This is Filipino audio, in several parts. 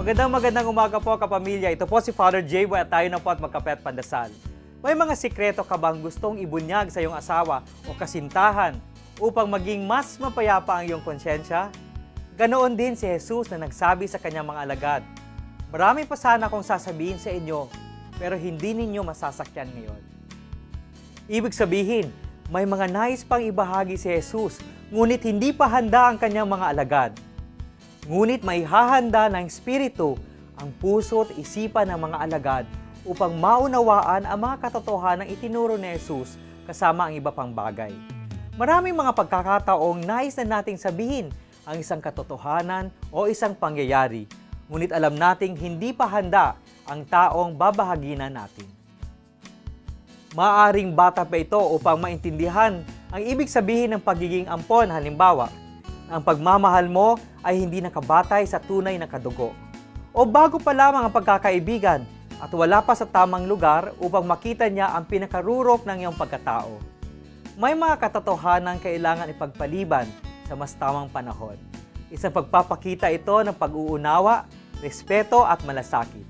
Magandang umaga po kapamilya. Ito po si Father Jayboy at tayo na po at magkape at pandasal. May mga sikreto ka bang gustong ibunyag sa iyong asawa o kasintahan upang maging mas mapayapa ang iyong konsyensya? Ganoon din si Jesus na nagsabi sa kanyang mga alagad, "Marami pa sana akong sasabihin sa inyo, pero hindi ninyo masasakyan ngayon." Ibig sabihin, may mga nais pang ibahagi si Jesus, ngunit hindi pa handa ang kanyang mga alagad. Ngunit may hahanda ng Espiritu ang puso at isipan ng mga alagad upang maunawaan ang mga katotohanan ng itinuro ni Jesus kasama ang iba pang bagay. Maraming mga pagkakataong nais na nating sabihin ang isang katotohanan o isang pangyayari, ngunit alam nating hindi pa handa ang taong babahaginan natin. Maaring bata pa ito upang maintindihan ang ibig sabihin ng pagiging ampon. Halimbawa, ang pagmamahal mo ay hindi nakabatay sa tunay na kadugo. O bago pa lamang ang pagkakaibigan at wala pa sa tamang lugar upang makita niya ang pinakarurok ng iyong pagkatao. May mga katotohanan kailangan ipagpaliban sa mas tamang panahon. Isang pagpapakita ito ng pag-uunawa, respeto at malasakit.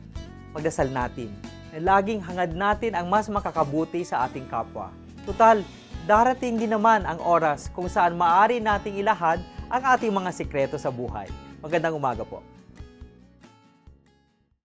Pagdasal natin na laging hangad natin ang mas makakabuti sa ating kapwa. Tutal, darating din naman ang oras kung saan maaari nating ilahad ang ating mga sikreto sa buhay. Magandang umaga po.